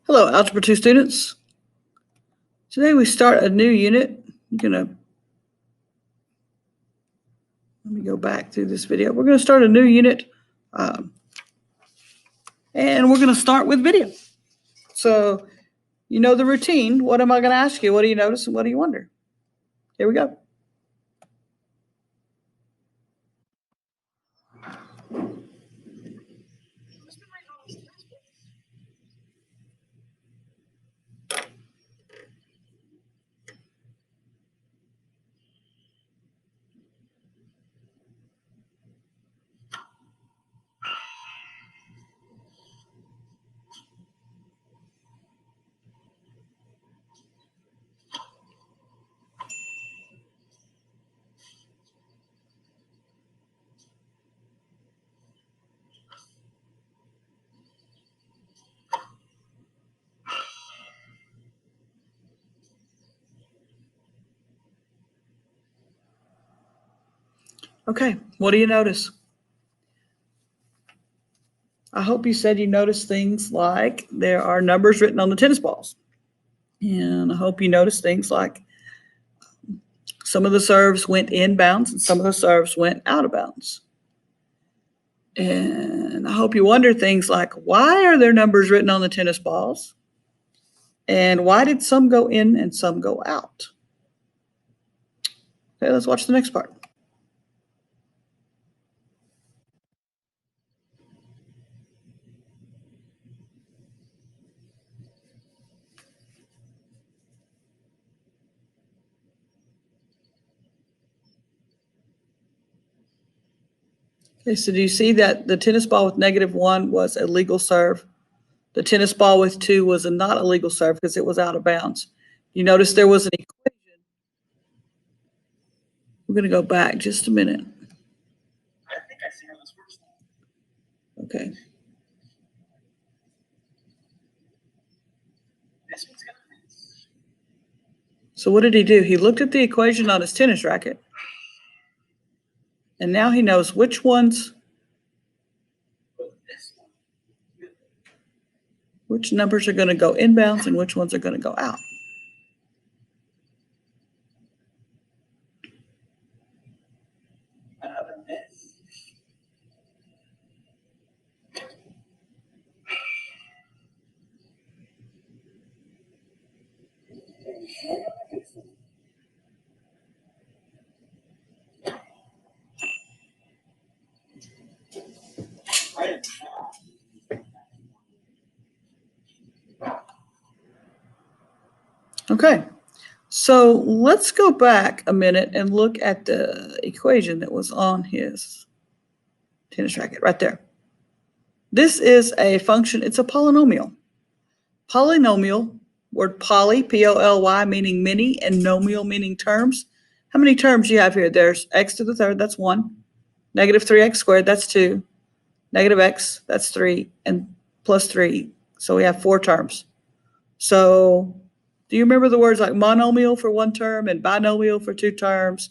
Hello, Algebra 2 students. Today we start a new unit. Let me go back through this video. We're going to start a new unit, and we're going to start with video. So, you know the routine. What am I going to ask you? What do you notice and what do you wonder? Here we go. Okay, what do you notice? I hope you said you noticed things like there are numbers written on the tennis balls. And I hope you noticed things like some of the serves went inbounds and some of the serves went out of bounds. And I hope you wonder things like, why are there numbers written on the tennis balls? And why did some go in and some go out? Okay, let's watch the next part. Okay, so do you see that the tennis ball with -1 was a legal serve? The tennis ball with 2 was a not a legal serve because it was out of bounds. You notice there was an equation. We're going to go back just a minute. I think I see how this works. Okay. This one's got this. So what did he do? He looked at the equation on his tennis racket. And now he knows which numbers are going to go inbounds and which ones are going to go out. Okay, so let's go back a minute and look at the equation that was on his tennis racket right there. This is a function, it's a polynomial. Polynomial, word poly, P-O-L-Y, meaning many, and nomial, meaning terms. How many terms do you have here? There's x to the third, that's 1. Negative 3x squared, that's 2. Negative x, that's 3, and plus 3. So we have 4 terms. So do you remember the words like monomial for 1 term and binomial for 2 terms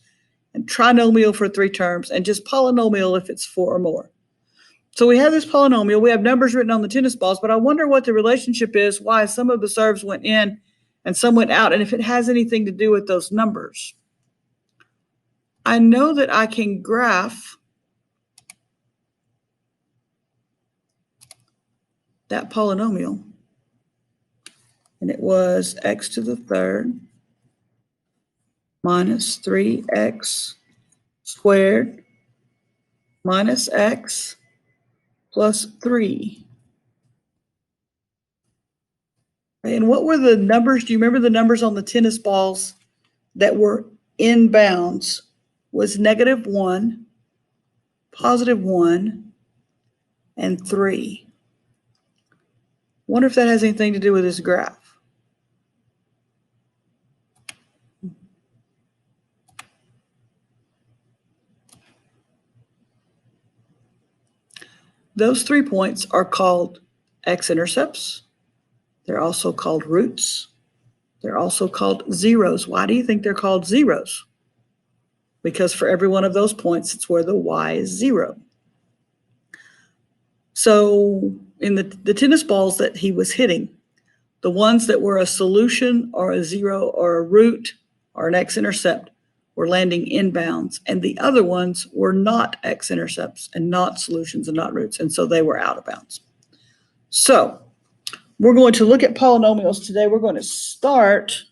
and trinomial for 3 terms and just polynomial if it's 4 or more? So we have this polynomial. We have numbers written on the tennis balls, but I wonder what the relationship is, why some of the serves went in and some went out, and if it has anything to do with those numbers. I know that I can graph that polynomial. And it was x to the third minus 3x squared minus x plus 3. And what were the numbers? Do you remember the numbers on the tennis balls that were inbounds? Was -1, +1, and 3. Wonder if that has anything to do with this graph. Those 3 points are called x-intercepts. They're also called roots. They're also called zeros. Why do you think they're called zeros? Because for every one of those points, it's where the y is 0. So in the tennis balls that he was hitting, The ones that were a solution or a zero or a root or an x-intercept were landing inbounds, and the other ones were not x-intercepts and not solutions and not roots, and so they were out of bounds. So we're going to look at polynomials today. We're going to start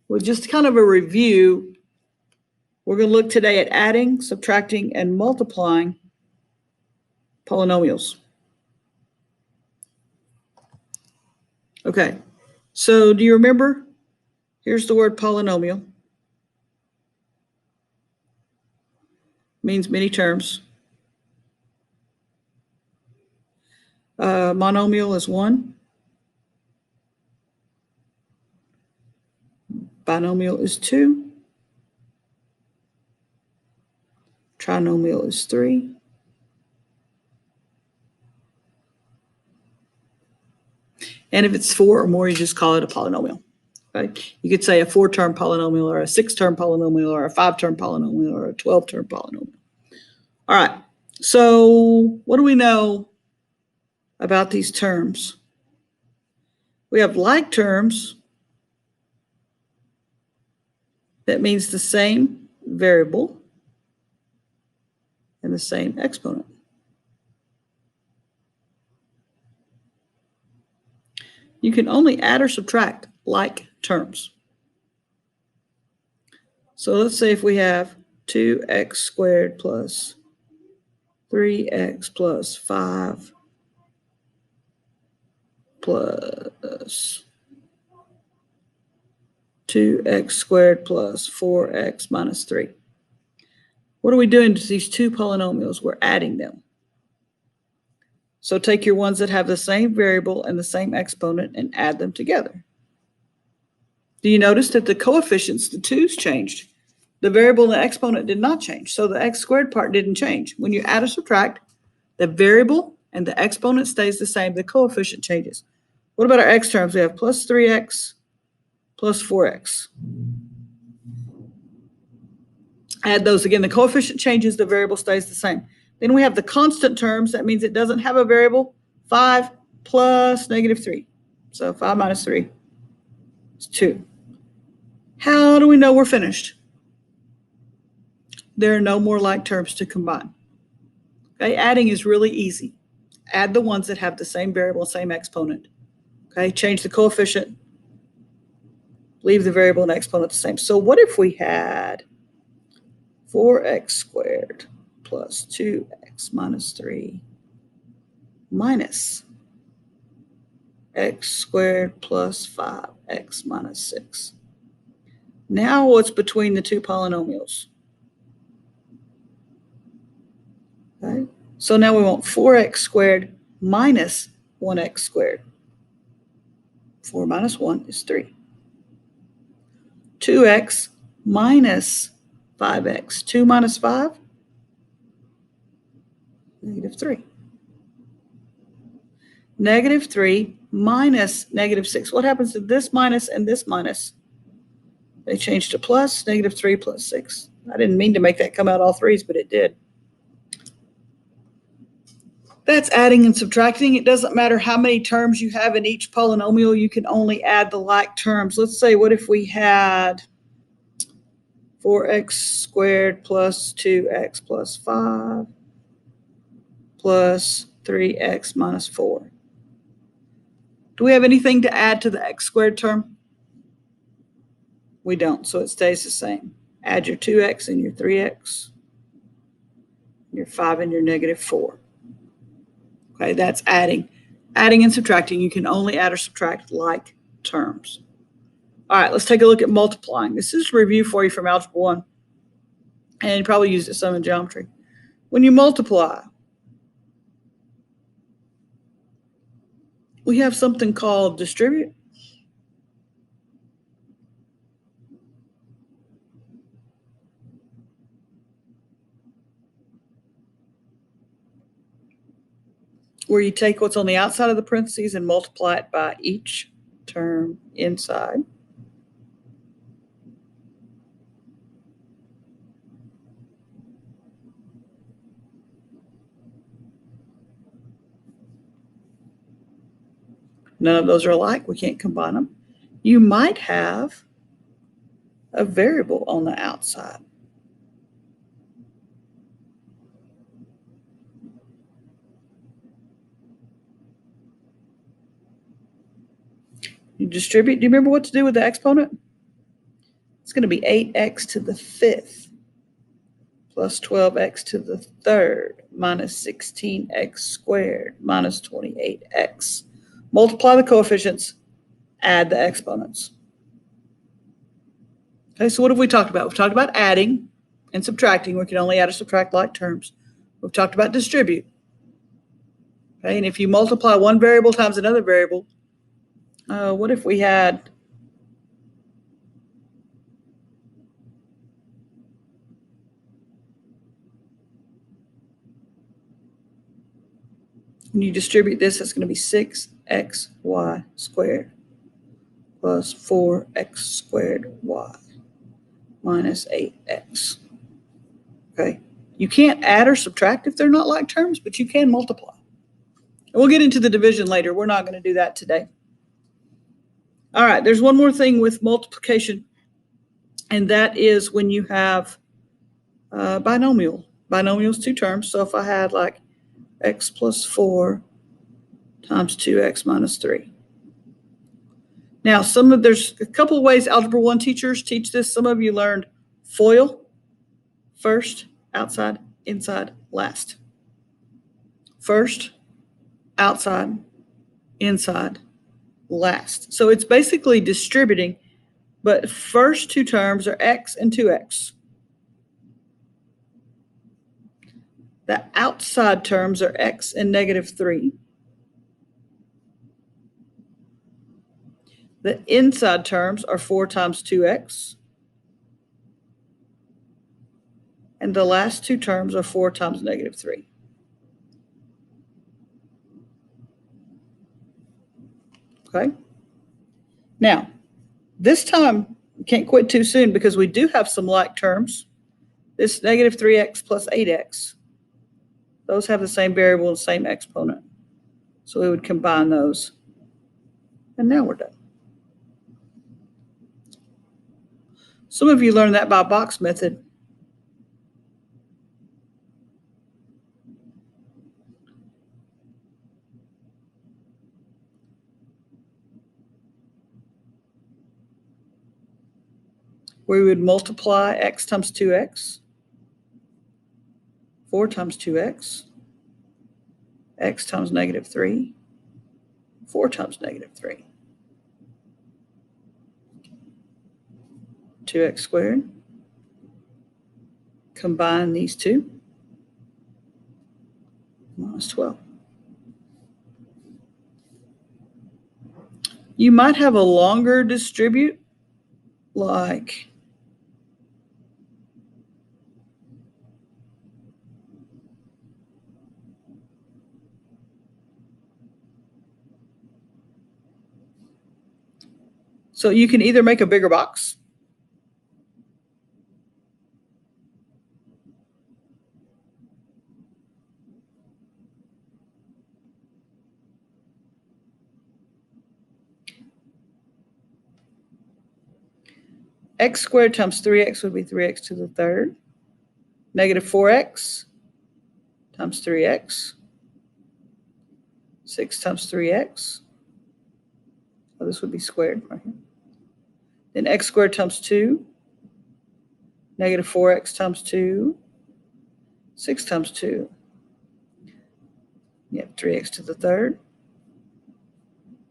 with just kind of a review. We're going to look today at adding, subtracting, and multiplying polynomials. Okay, so do you remember? Here's the word polynomial. Means many terms. Monomial is one. Binomial is two. Trinomial is three. And if it's four or more, you just call it a polynomial. Okay? You could say a 4-term polynomial or a 6-term polynomial or a 5-term polynomial or a 12-term polynomial. All right, so what do we know about these terms? We have like terms. That means the same variable and the same exponent. You can only add or subtract like terms. So let's say if we have 2x squared plus 3x plus 5 plus 2x squared plus 4x minus 3. What are we doing to these two polynomials? We're adding them. So take your ones that have the same variable and the same exponent and add them together. Do you notice that the coefficients, the 2's changed? The variable and the exponent did not change. So the x squared part didn't change. When you add or subtract, the variable and the exponent stays the same. The coefficient changes. What about our x terms? We have plus 3x plus 4x. Add those again. The coefficient changes, the variable stays the same. Then we have the constant terms. That means it doesn't have a variable. 5 plus negative 3. So 5 minus 3 is 2. How do we know we're finished? There are no more like terms to combine. Okay, adding is really easy. Add the ones that have the same variable, same exponent. Okay, change the coefficient. Leave the variable and exponent the same. So what if we had 4x squared plus 2x minus 3 minus x squared plus 5x minus 6. Now what's between the two polynomials? Okay, so now we want 4x squared minus 1x squared. 4 minus 1 is 3. 2x minus 5x. 2 minus 5? Negative 3. Negative 3 minus negative 6. What happens to this minus and this minus? They change to plus. Negative 3 plus 6. I didn't mean to make that come out all threes, but it did. That's adding and subtracting. It doesn't matter how many terms you have in each polynomial. You can only add the like terms. Let's say, what if we had 4x squared plus 2x plus 5 plus 3x minus 4. Do we have anything to add to the x squared term? We don't, so it stays the same. Add your 2x and your 3x, your 5 and your negative 4. Okay, that's adding. Adding and subtracting, you can only add or subtract like terms. All right, let's take a look at multiplying. This is a review for you from Algebra 1, and you probably used it some in geometry. When you multiply, we have something called distribute. Where you take what's on the outside of the parentheses and multiply it by each term inside. None of those are alike. We can't combine them. You might have a variable on the outside. You distribute. Do you remember what to do with the exponent? It's going to be 8x to the 5th plus 12x to the 3rd minus 16x squared minus 28x. Multiply the coefficients, add the exponents. Okay, so what have we talked about? We've talked about adding and subtracting. We can only add or subtract like terms. We've talked about distribute. Okay, and if you multiply one variable times another variable, what if we had when you distribute this, it's going to be 6xy squared plus 4x squared y minus 8x. Okay, you can't add or subtract if they're not like terms, but you can multiply. And we'll get into the division later. We're not going to do that today. All right, there's one more thing with multiplication, and that is when you have binomial. Binomial is two terms. So if I had like x plus 4 times 2x minus 3. Now, there's a couple of ways Algebra 1 teachers teach this. Some of you learned FOIL, first, outside, inside, last. First, outside, inside, last. So it's basically distributing, but first two terms are x and 2x. The outside terms are x and negative 3. The inside terms are 4 times 2x. And the last two terms are 4 times negative 3. Okay? Now, this time, we can't quit too soon because we do have some like terms. This negative 3x plus 8x. Those have the same variable and same exponent. So we would combine those. And now we're done. Some of you learned that by box method. We would multiply x times 2x, 4 times 2x, x times negative 3, 4 times negative 3. 2x squared. Combine these two. Minus 12. You might have a longer distribute, like so you can either make a bigger box x squared times 3x would be 3x to the 3rd. Negative 4x times 3x. 6 times 3x. Oh, this would be squared right here. Then x squared times 2. Negative 4x times 2. 6 times 2. You have 3x to the 3rd.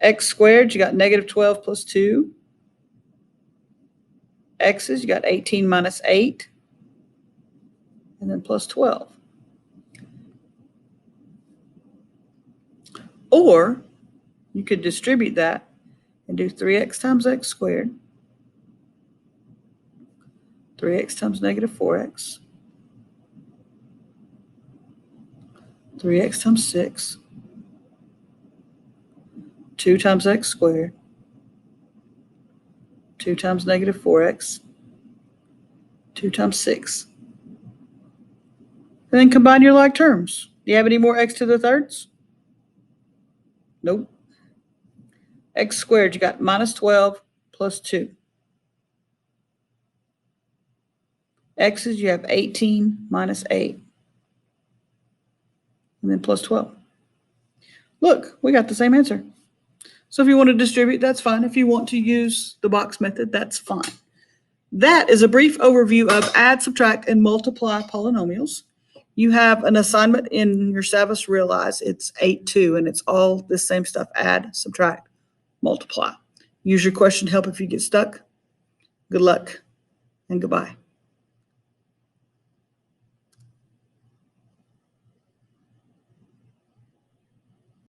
X squared, you got negative 12 plus 2. X's, you got 18 minus 8. And then plus 12. Or you could distribute that and do 3x times x squared. 3x times negative 4x. 3x times 6. 2 times x squared. 2 times negative 4x. 2 times 6. And then combine your like terms. Do you have any more x to the thirds? Nope. X squared, you got minus 12 plus 2. X's, you have 18 minus 8. And then plus 12. Look, we got the same answer. So if you want to distribute, that's fine. If you want to use the box method, that's fine. That is a brief overview of add, subtract, and multiply polynomials. You have an assignment in your Savas Realize. It's 8-2, and it's all the same stuff. Add, subtract, multiply. Use your question help if you get stuck. Good luck, and goodbye.